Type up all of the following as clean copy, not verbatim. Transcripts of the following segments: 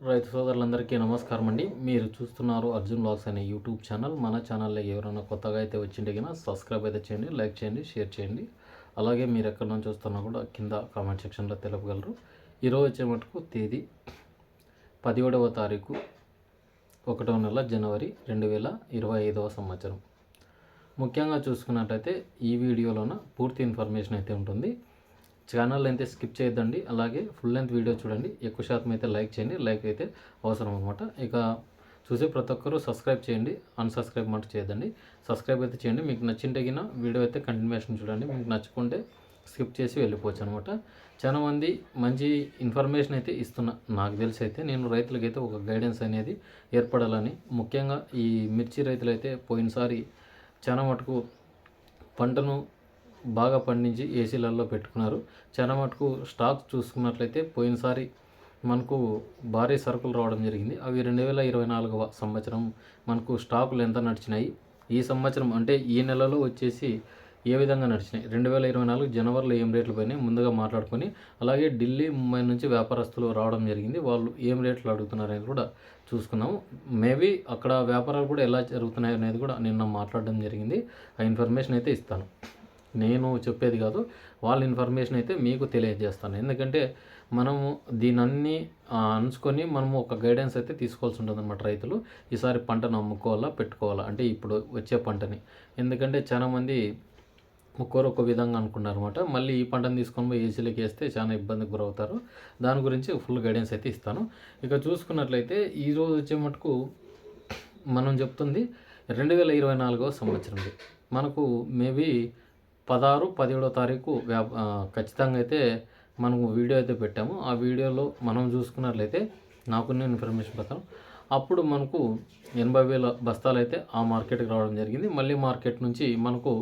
రైతు సోదరులందరికీ నమస్కారం అండి. మీరు చూస్తున్నారు అర్జున్ వ్లాగ్స్ అనే యూట్యూబ్ ఛానల్. మన ఛానల్లో ఎవరైనా కొత్తగా అయితే వచ్చింటే కనుక సబ్స్క్రైబ్ అయితే చేయండి, లైక్ చేయండి, షేర్ చేయండి. అలాగే మీరు ఎక్కడి నుంచి చూస్తున్నా కూడా కింద కామెంట్ సెక్షన్లో తెలపగలరు. ఈరోజు వచ్చే మటుకు తేదీ 17వ తారీఖు 1వ నెల జనవరి 2025వ సంవత్సరం. ముఖ్యంగా చూసుకున్నట్లయితే ఈ వీడియోలోన పూర్తి ఇన్ఫర్మేషన్ అయితే ఉంటుంది. ఛానల్ అయితే స్కిప్ చేయొద్దండి. అలాగే ఫుల్ లెంత్ వీడియో చూడండి. ఎక్కువ శాతం అయితే లైక్ చేయండి. లైక్ అయితే అవసరం అనమాట. ఇక చూసే ప్రతి ఒక్కరూ సబ్స్క్రైబ్ చేయండి. అన్సబ్స్క్రైబ్ మాట చేయొద్దండి. సబ్స్క్రైబ్ అయితే చేయండి. మీకు నచ్చింటే వీడియో అయితే కంటిన్యూషన్ చూడండి. మీకు నచ్చుకుంటే స్కిప్ చేసి వెళ్ళిపోవచ్చు అనమాట. చాలామంది మంచి ఇన్ఫర్మేషన్ అయితే ఇస్తున్నా. నాకు తెలిసి అయితే నేను రైతులకైతే ఒక గైడెన్స్ అనేది ఏర్పడాలని, ముఖ్యంగా ఈ మిర్చి రైతులు అయితే పోయినసారి చాలా మటుకు పంటను బాగా పండించి ఏసీలలో పెట్టుకున్నారు. చాలా మటుకు స్టాక్ చూసుకున్నట్లయితే పోయినసారి మనకు భారీ సరుకులు రావడం జరిగింది. అవి 2024వ సంవత్సరం మనకు స్టాకులు ఎంత నడిచినాయి, ఈ సంవత్సరం అంటే ఈ నెలలో వచ్చేసి ఏ విధంగా నడిచినాయి, 2024 జనవరిలో ఏం రేట్లు పోయినాయి ముందుగా మాట్లాడుకొని, అలాగే ఢిల్లీ, ముంబై నుంచి వ్యాపారస్తులు రావడం జరిగింది. వాళ్ళు ఏం రేట్లు అడుగుతున్నారు అనేది కూడా చూసుకున్నాము. మేబీ అక్కడ వ్యాపారాలు కూడా ఎలా జరుగుతున్నాయి అనేది కూడా నిన్న మాట్లాడడం జరిగింది. ఆ ఇన్ఫర్మేషన్ అయితే ఇస్తాను. నేను చెప్పేది కాదు, వాళ్ళ ఇన్ఫర్మేషన్ అయితే మీకు తెలియజేస్తాను. ఎందుకంటే మనము దీనన్నీ అంచుకొని మనము ఒక గైడెన్స్ అయితే తీసుకోవాల్సి ఉంటుంది అనమాట. రైతులు ఈసారి పంటను అమ్ముకోవాలా పెట్టుకోవాలా అంటే ఇప్పుడు వచ్చే పంటని. ఎందుకంటే చాలామంది ఒక్కొక్క విధంగా అనుకున్నారు అనమాట. మళ్ళీ ఈ పంటను తీసుకొని పోయి ఏసీలోకి వేస్తే చాలా ఇబ్బందికి గురవుతారు. దాని గురించి ఫుల్ గైడెన్స్ అయితే ఇస్తాను. ఇక చూసుకున్నట్లయితే ఈరోజు వచ్చే మటుకు మనం చెప్తుంది 2024వ సంవత్సరంది. మనకు మేబీ 16, 17వ తారీఖు ఖచ్చితంగా అయితే మనము వీడియో అయితే పెట్టాము. ఆ వీడియోలో మనం చూసుకున్నట్లయితే నాకున్న ఇన్ఫర్మేషన్ ప్రకారం అప్పుడు మనకు 80,000 బస్తాలు అయితే ఆ మార్కెట్కి రావడం జరిగింది. మళ్ళీ మార్కెట్ నుంచి మనకు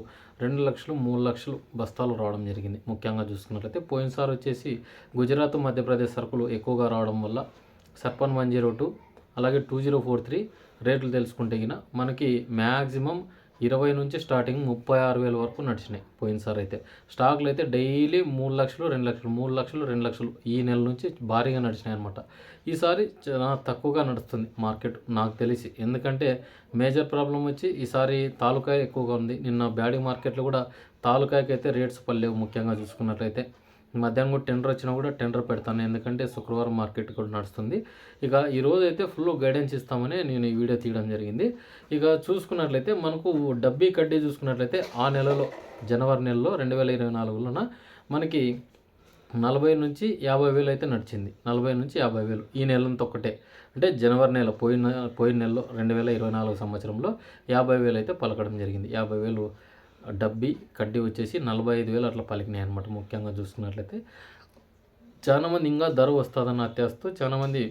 2 లక్షలు 3 లక్షలు బస్తాలు రావడం జరిగింది. ముఖ్యంగా చూసుకున్నట్లయితే పోయినసారి వచ్చేసి గుజరాత్, మధ్యప్రదేశ్ సరుకులు ఎక్కువగా రావడం వల్ల సర్పన్ 102 అలాగే 2043 రేట్లు తెలుసుకుంటే మనకి మ్యాక్సిమం 20 నుంచి స్టార్టింగ్ 36,000 వరకు నడిచినాయి పోయినసారి అయితే. స్టాకులు అయితే డైలీ 3 లక్షలు 2 లక్షలు 3 లక్షలు 2 లక్షలు ఈ నెల నుంచి భారీగా నడిచినాయి అనమాట. ఈసారి చాలా తక్కువగా నడుస్తుంది మార్కెట్ నాకు తెలిసి. ఎందుకంటే మేజర్ ప్రాబ్లం వచ్చి ఈసారి తాలూకాయ ఎక్కువగా ఉంది. నిన్న బ్యాడీ మార్కెట్లో కూడా తాలూకాయకి అయితే రేట్స్ పడలేవు. ముఖ్యంగా చూసుకున్నట్లయితే మధ్యాహ్నం కూడా టెండర్ వచ్చినా కూడా టెండర్ పెడతాను. ఎందుకంటే శుక్రవారం మార్కెట్ కూడా నడుస్తుంది. ఇక ఈరోజు అయితే ఫుల్ గైడెన్స్ ఇస్తామని నేను ఈ వీడియో తీయడం జరిగింది. ఇక చూసుకున్నట్లయితే మనకు డబ్బీ కడ్డీ చూసుకున్నట్లయితే ఆ నెలలో జనవరి నెలలో 2024లోన మనకి 40 నుంచి 50,000 అయితే నడిచింది. 40 నుంచి 50,000 ఈ నెలంతా ఒక్కటే. అంటే జనవరి నెల పోయిన నెలలో 2024 సంవత్సరంలో 50,000 అయితే పలకడం జరిగింది. 50,000 డబ్బీ కడ్డీ వచ్చేసి 45,000 అట్లా పలికినాయి అనమాట. ముఖ్యంగా చూసుకున్నట్లయితే చాలామంది ఇంకా ధర వస్తుందన్న అత్యాశతో చాలామంది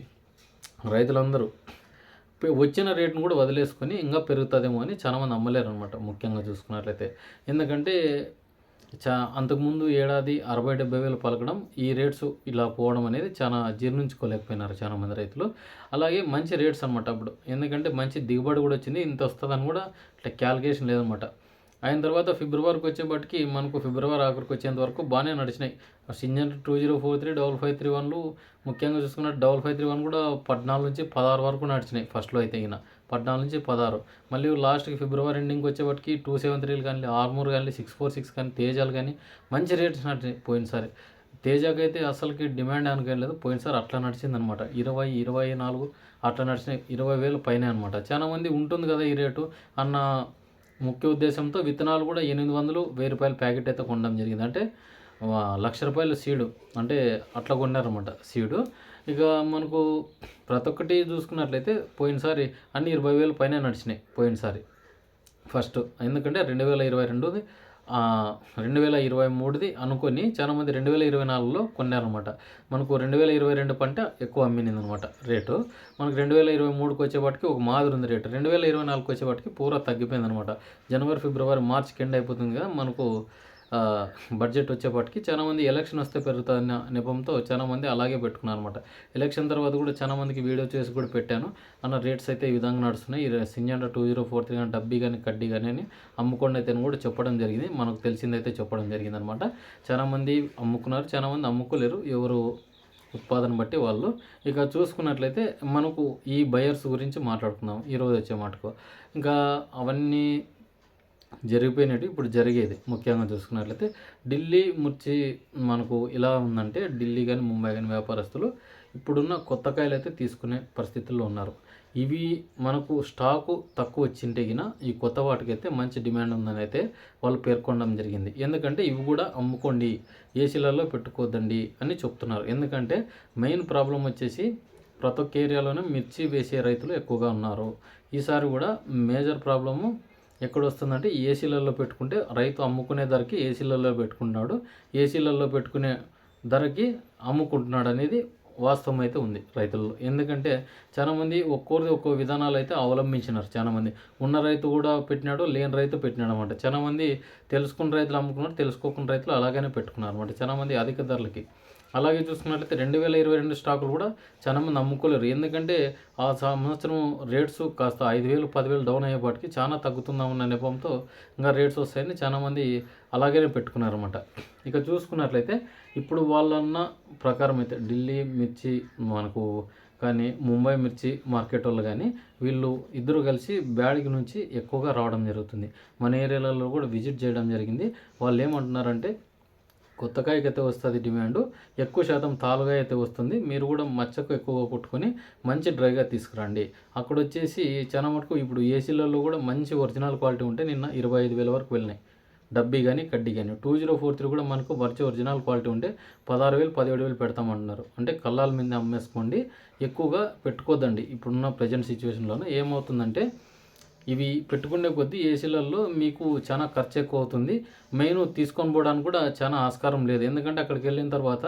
రైతులందరూ వచ్చిన రేటును కూడా వదిలేసుకొని ఇంకా పెరుగుతుందేమో అని చాలామంది అమ్మలేరు అనమాట. ముఖ్యంగా చూసుకున్నట్లయితే ఎందుకంటే అంతకుముందు ఏడాది 60,000-70,000 పలకడం, ఈ రేట్స్ ఇలా పోవడం అనేది చాలా జీర్ణించుకోలేకపోయినారు చాలామంది రైతులు. అలాగే మంచి రేట్స్ అనమాట అప్పుడు. ఎందుకంటే మంచి దిగుబడి కూడా వచ్చింది. ఇంత వస్తుందని కూడా ఇట్లా క్యాలిక్యులేషన్ లేదనమాట. అయిన తర్వాత ఫిబ్రవరికి వచ్చేపటికి మనకు ఫిబ్రవరి ఆఖరికి వచ్చేంత వరకు బాగానే నడిచినాయి. సింజెంట్ 2043 5531లు ముఖ్యంగా చూసుకున్నట్టు 5531 కూడా 14 నుంచి 16 వరకు నడిచినాయి. ఫస్ట్లో అయితే 14 నుంచి 16. మళ్ళీ లాస్ట్కి ఫిబ్రవరి ఎండింగ్కి వచ్చేపటికి 273లు కానీ, ఆర్మూర్ కానీ, 646 కానీ, తేజాలు కానీ మంచి రేట్స్ నడిచినాయి పోయినసారి. తేజాకి అయితే అసలుకి డిమాండ్ అనుకోలేదు. పోయినసారి అట్లా నడిచిందనమాట. 20, 24 అట్లా నడిచినాయి. 20,000 పైన అనమాట. చాలామంది ఉంటుంది కదా ఈ రేటు అన్న ముఖ్య ఉద్దేశంతో విత్తనాలు కూడా 800, 1,000 రూపాయల ప్యాకెట్ అయితే కొనడం జరిగింది. అంటే ₹1,00,000 సీడు అంటే అట్లా కొన్నారన్నమాట సీడు. ఇక మనకు ప్రతి ఒక్కటి చూసుకున్నట్లయితే పోయినసారి అన్ని 20,000 పైన నడిచినాయి పోయినసారి ఫస్ట్. ఎందుకంటే 2022ది 2023ది అనుకొని చాలామంది 2024లో కొన్నారనమాట. మనకు 2022 పంట ఎక్కువ అమ్మింది అనమాట రేటు. మనకు 2023కి వచ్చేపాటికి ఒక మాదిరి ఉంది రేటు. 2024కి వచ్చేపాటికి పూరా తగ్గిపోయింది అనమాట. జనవరి, ఫిబ్రవరి, మార్చికి ఎండ్ అయిపోతుంది కదా మనకు బడ్జెట్ వచ్చేపాటికి. చాలామంది ఎలక్షన్ వస్తే పెరుగుతుందన్న నెపంతో చాలామంది అలాగే పెట్టుకున్నారు అనమాట. ఎలక్షన్ తర్వాత కూడా చాలామందికి వీడియో చేసి కూడా పెట్టాను అన్న రేట్స్ అయితే ఈ విధంగా నడుస్తున్నాయి. సింజంట 2043 కానీ, డబ్బీ కానీ, కడ్డీ కానీ అని అమ్ముకోండి అయితే కూడా చెప్పడం జరిగింది. మనకు తెలిసిందైతే చెప్పడం జరిగింది అనమాట. చాలామంది అమ్ముకున్నారు, చాలామంది అమ్ముకోలేరు. ఎవరు ఉత్పాదన బట్టి వాళ్ళు. ఇక చూసుకున్నట్లయితే మనకు ఈ బయర్స్ గురించి మాట్లాడుకుందాం ఈరోజు వచ్చే మటుకు. ఇంకా అవన్నీ జరిగిపోయినట్టు ఇప్పుడు జరిగేది ముఖ్యంగా చూసుకున్నట్లయితే ఢిల్లీ మిర్చి మనకు ఎలా ఉందంటే ఢిల్లీ కానీ ముంబై కానీ వ్యాపారస్తులు ఇప్పుడున్న కొత్త కాయలు అయితే తీసుకునే పరిస్థితుల్లో ఉన్నారు. ఇవి మనకు స్టాకు తక్కువ వచ్చింటేగిన ఈ కొత్త వాటికైతే మంచి డిమాండ్ ఉందని అయితే వాళ్ళు పేర్కొనడం జరిగింది. ఎందుకంటే ఇవి కూడా అమ్ముకోండి, ఏసీలలో పెట్టుకోవద్దండి అని చెప్తున్నారు. ఎందుకంటే మెయిన్ ప్రాబ్లం వచ్చేసి ప్రతి ఒక్క ఏరియాలోనే మిర్చి వేసే రైతులు ఎక్కువగా ఉన్నారు. ఈసారి కూడా మేజర్ ప్రాబ్లము ఎక్కడ వస్తుందంటే ఏసీలలో పెట్టుకుంటే రైతు అమ్ముకునే ధరకి ఏసీలలో పెట్టుకుంటున్నాడు, ఏసీలలో పెట్టుకునే ధరకి అమ్ముకుంటున్నాడు అనేది వాస్తవం అయితే ఉంది రైతుల్లో. ఎందుకంటే చాలామంది ఒక్కోరిది ఒక్కో విధానాలు అయితే అవలంబించినారు. చాలామంది ఉన్న రైతు కూడా పెట్టినాడు, లేని రైతు పెట్టినాడు అనమాట. చాలామంది తెలుసుకున్న రైతులు అమ్ముకున్నారు, తెలుసుకోకున్న రైతులు అలాగనే పెట్టుకున్నారు అనమాట. చాలామంది అధిక ధరలకి. అలాగే చూసుకున్నట్లయితే 2022 స్టాకులు కూడా చాలామంది అమ్ముకోలేరు. ఎందుకంటే ఆ సంవత్సరం రేట్స్ కాస్త 5,000 10,000 డౌన్ అయ్యేపాటికి చాలా తగ్గుతుందామన్న నెపంతో ఇంకా రేట్స్ వస్తాయని చాలామంది అలాగనే పెట్టుకున్నారన్నమాట. ఇక చూసుకున్నట్లయితే ఇప్పుడు వాళ్ళన్న ప్రకారం అయితే ఢిల్లీ మిర్చి మనకు కానీ ముంబై మిర్చి మార్కెట్ వాళ్ళు కానీ వీళ్ళు ఇద్దరు కలిసి బ్యాడిగి నుంచి ఎక్కువగా రావడం జరుగుతుంది. మన ఏరియాలలో కూడా విజిట్ చేయడం జరిగింది. వాళ్ళు ఏమంటున్నారంటే కొత్త కాయకి అయితే వస్తుంది డిమాండు, ఎక్కువ శాతం తాలుగా అయితే వస్తుంది, మీరు కూడా మచ్చకు ఎక్కువగా కొట్టుకొని మంచి డ్రైగా తీసుకురండి. అక్కడ వచ్చేసి చాలా మటుకు ఇప్పుడు ఏసీలలో కూడా మంచి ఒరిజినల్ క్వాలిటీ ఉంటే నిన్న 25,000 వరకు వెళ్ళినాయి. డబ్బీ కానీ కడ్డీ కానీ 2043 కూడా మనకు ఒరిజినల్ క్వాలిటీ ఉంటే 16,000 17,000 పెడతామంటున్నారు. అంటే కళ్ళాల మీద అమ్మేసుకోండి, ఎక్కువగా పెట్టుకోద్దండి. ఇప్పుడున్న ప్రజెంట్ సిచ్యువేషన్లోనే ఏమవుతుందంటే ఇవి పెట్టుకునే కొద్దీ ఏసీలలో మీకు చాలా ఖర్చు ఎక్కువ అవుతుంది. మెయిన్ తీసుకొని పోవడానికి కూడా చాలా ఆస్కారం లేదు. ఎందుకంటే అక్కడికి వెళ్ళిన తర్వాత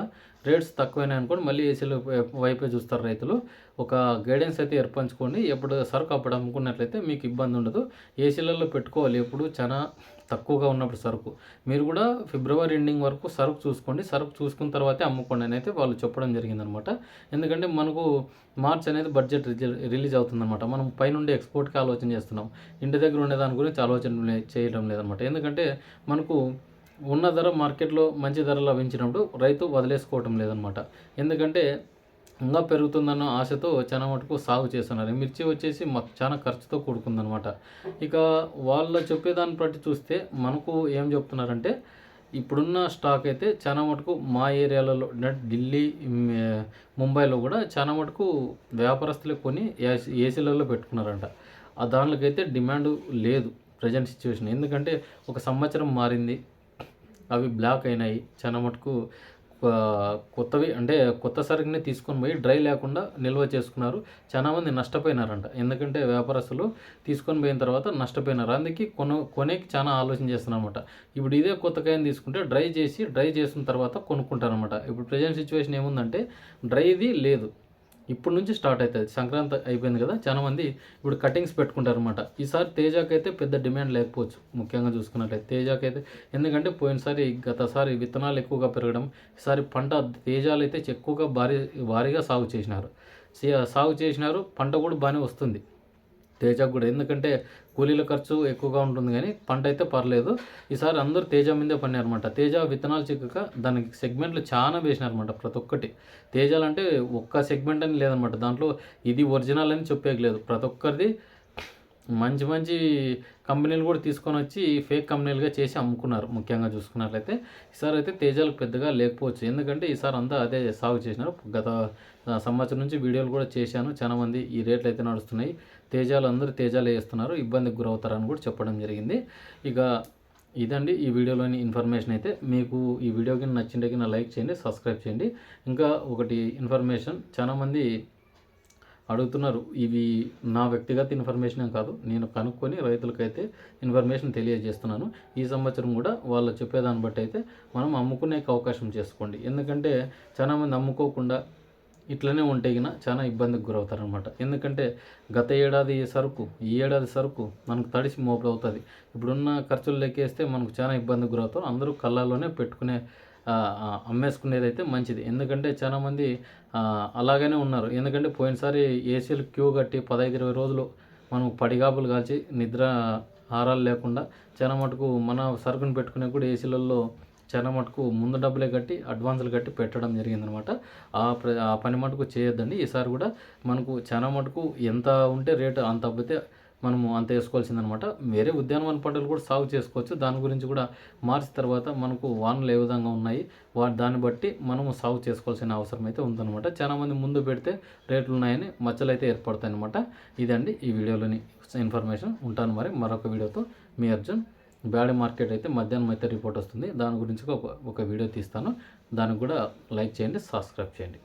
రేట్స్ తక్కువైనాయి అనుకోండి మళ్ళీ ఏసీలో వైపే చూస్తారు రైతులు. ఒక గైడెన్స్ అయితే ఏర్పరచుకోండి. ఎప్పుడు సరుకు అప్పుడు అమ్ముకున్నట్లయితే మీకు ఇబ్బంది ఉండదు. ఏసీలలో పెట్టుకోవాలి ఎప్పుడు చాలా తక్కువగా ఉన్నప్పుడు సరుకు. మీరు కూడా ఫిబ్రవరి ఎండింగ్ వరకు సరుకు చూసుకోండి. సరుకు చూసుకున్న తర్వాతే అమ్ముకోండి అని అయితే వాళ్ళు చెప్పడం జరిగిందనమాట. ఎందుకంటే మనకు మార్చ్ అనేది బడ్జెట్ రిలీజ్ అవుతుందన్నమాట. మనం పైనుండి ఎక్స్పోర్ట్కి ఆలోచన చేస్తున్నాం, ఇంటి దగ్గర ఉండే దాని గురించి ఆలోచన చేయడం లేదనమాట. ఎందుకంటే మనకు ఉన్న ధర మార్కెట్లో మంచి ధర లభించినప్పుడు రైతు వదిలేసుకోవటం లేదనమాట. ఎందుకంటే ఇంకా పెరుగుతుందన్న ఆశతో చాలా మటుకు సాగు చేస్తున్నారు. మిర్చి వచ్చేసి మాకు చాలా ఖర్చుతో కూడుకుందనమాట. ఇక వాళ్ళు చెప్పేదాన్ని బట్టి చూస్తే మనకు ఏం చెప్తున్నారంటే ఇప్పుడున్న స్టాక్ అయితే చాలా మటుకు మా ఏరియాలలో ఢిల్లీ ముంబైలో కూడా చాలా మటుకు వ్యాపారస్తులు కొని ఏసీలలో పెట్టుకున్నారంట. ఆ దానికైతే డిమాండ్ లేదు ప్రజెంట్ సిచ్యువేషన్. ఎందుకంటే ఒక సంవత్సరం మారింది, అవి బ్లాక్ అయినాయి. చాలా మటుకు కొత్తవి అంటే కొత్త సరుకుని తీసుకొని పోయి డ్రై లేకుండా నిల్వ చేసుకున్నారు. చాలామంది నష్టపోయినారంట. ఎందుకంటే వ్యాపారస్తులు తీసుకొని పోయిన తర్వాత నష్టపోయినారు. అందుకే కొనేకి చాలా ఆలోచన చేస్తున్నారన్నమాట. ఇప్పుడు ఇదే కొత్త కాయని తీసుకుంటే డ్రై చేసిన తర్వాత కొనుక్కుంటారనమాట. ఇప్పుడు ప్రజెంట్ సిచ్యువేషన్ ఏముందంటే డ్రైది లేదు, ఇప్పుడు నుంచి స్టార్ట్ అవుతుంది. సంక్రాంతి అయిపోయింది కదా, చాలామంది ఇప్పుడు కటింగ్స్ పెట్టుకుంటారు అనమాట. ఈసారి తేజాకి అయితే పెద్ద డిమాండ్ లేకపోవచ్చు ముఖ్యంగా చూసుకున్నట్లయితే తేజాకి అయితే. ఎందుకంటే పోయినసారి గతసారి విత్తనాలు ఎక్కువగా పెరగడం, ఈసారి పంట తేజాలు అయితే ఎక్కువగా భారీగా సాగు చేసినారు. పంట కూడా బాగానే వస్తుంది తేజకు కూడా. ఎందుకంటే కూలీల ఖర్చు ఎక్కువగా ఉంటుంది కానీ పంట అయితే పర్లేదు. ఈసారి అందరూ తేజ మీదే పడినారనమాట. తేజ విత్తనాలు చిక్కక దానికి సెగ్మెంట్లు చాలా వేసినారనమాట. ప్రతి ఒక్కటి తేజాలు అంటే ఒక్క సెగ్మెంట్ అని లేదనమాట. దాంట్లో ఇది ఒరిజినల్ అని చెప్పేయలేదు. ప్రతి ఒక్కరిది మంచి మంచి కంపెనీలు కూడా తీసుకొని వచ్చి ఫేక్ కంపెనీలుగా చేసి అమ్ముకున్నారు. ముఖ్యంగా చూసుకున్నట్లయితే ఈసారి అయితే తేజాలకు పెద్దగా లేకపోవచ్చు. ఎందుకంటే ఈసారి అంతా అదే సాగు చేసినారు. గత సంవత్సరం నుంచి వీడియోలు కూడా చేశాను. చాలామంది ఈ రేట్లు అయితే నడుస్తున్నాయి, అందరూ తేజాలు వేస్తున్నారు, ఇబ్బందికి గురవుతారని కూడా చెప్పడం జరిగింది. ఇక ఇదండి ఈ వీడియోలోని ఇన్ఫర్మేషన్ అయితే. మీకు ఈ వీడియో కింద నచ్చింటే కింద లైక్ చేయండి, సబ్స్క్రైబ్ చేయండి. ఇంకా ఒకటి ఇన్ఫర్మేషన్ చాలామంది అడుగుతున్నారు, ఇవి నా వ్యక్తిగత ఇన్ఫర్మేషన్ ఏం కాదు, నేను కనుక్కొని రైతులకైతే ఇన్ఫర్మేషన్ తెలియజేస్తున్నాను. ఈ సంవత్సరం కూడా వాళ్ళు చెప్పేదాన్ని బట్టి అయితే మనం అమ్ముకునే అవకాశం చేసుకోండి. ఎందుకంటే చాలామంది అమ్ముకోకుండా ఇట్లనే ఉంటే గిన చాలా ఇబ్బందికి గురవుతారనమాట. ఎందుకంటే గత ఏడాది సరుకు ఈ ఏడాది సరుకు మనకు తడిసి మోపుడు అవుతుంది. ఇప్పుడున్న ఖర్చులు లెక్కేస్తే మనకు చాలా ఇబ్బందికి గురవుతారు. అందరూ కళ్ళల్లోనే పెట్టుకునే అమ్మేసుకునేది అయితే మంచిది. ఎందుకంటే చాలామంది అలాగనే ఉన్నారు. ఎందుకంటే పోయినసారి ఏసీలు క్యూ కట్టి 15-20 రోజులు మనం పడిగాపులు కాల్చి నిద్ర ఆహారాలు లేకుండా చాలా మటుకు మన సరుకుని పెట్టుకునే కూడా ఏసీలలో చాలా మటుకు ముందు డబ్బులే కట్టి అడ్వాన్సులు కట్టి పెట్టడం జరిగిందనమాట. ఆ పని మటుకు చేయొద్దండి. ఈసారి కూడా మనకు చాలా మటుకు ఎంత ఉంటే రేటు అంత అబ్బితే మనము అంత వేసుకోవాల్సిందనమాట. వేరే ఉద్యానవన పంటలు కూడా సాగు చేసుకోవచ్చు. దాని గురించి కూడా మార్చి తర్వాత మనకు వానలు ఏ విధంగా ఉన్నాయి దాన్ని బట్టి మనము సాగు చేసుకోవాల్సిన అవసరం అయితే ఉందన్నమాట. చాలామంది ముందు పెడితే రేట్లు ఉన్నాయని మచ్చలు అయితే ఏర్పడతాయి అనమాట. ఇదండి ఈ వీడియోలోని ఇన్ఫర్మేషన్. ఉంటాను మరి మరొక వీడియోతో. మీ అర్జున్. బ్యాడ్ మార్కెట్ అయితే మధ్యాహ్నం అయితే రిపోర్ట్ వస్తుంది. దాని గురించి ఒక వీడియో తీస్తాను. దానికి కూడా లైక్ చేయండి, సబ్స్క్రైబ్ చేయండి.